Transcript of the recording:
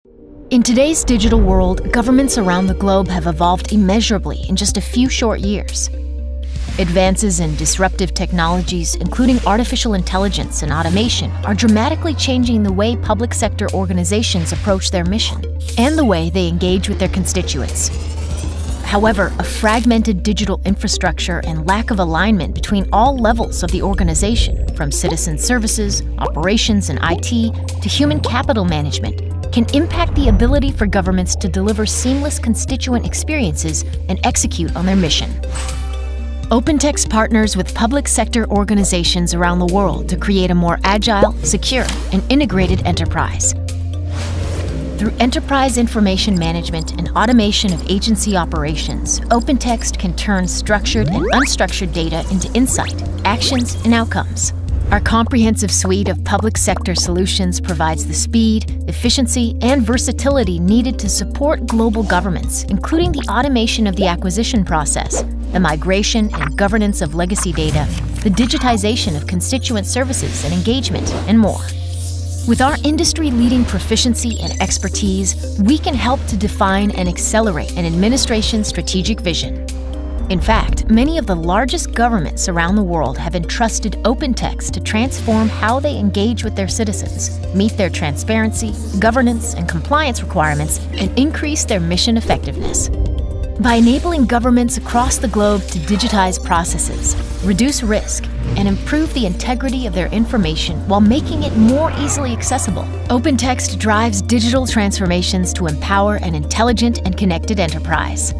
In today's digital world, governments around the globe have evolved immeasurably in just a few short years. Advances in disruptive technologies, including artificial intelligence and automation, are dramatically changing the way public sector organizations approach their mission and the way they engage with their constituents. However, a fragmented digital infrastructure and lack of alignment between all levels of the organization, from citizen services, operations, and IT, to human capital management, can impact the ability for governments to deliver seamless constituent experiences and execute on their mission. OpenText partners with public sector organizations around the world to create a more agile, secure, and integrated enterprise. Through enterprise information management and automation of agency operations, OpenText can turn structured and unstructured data into insight, actions, and outcomes. Our comprehensive suite of public sector solutions provides the speed, efficiency, and versatility needed to support global governments, including the automation of the acquisition process, the migration and governance of legacy data, the digitization of constituent services and engagement, and more. With our industry-leading proficiency and expertise, we can help to define and accelerate an administration's strategic vision. In fact, many of the largest governments around the world have entrusted OpenText to transform how they engage with their citizens, meet their transparency, governance, and compliance requirements, and increase their mission effectiveness. By enabling governments across the globe to digitize processes, reduce risk, and improve the integrity of their information while making it more easily accessible, OpenText drives digital transformations to empower an intelligent and connected enterprise.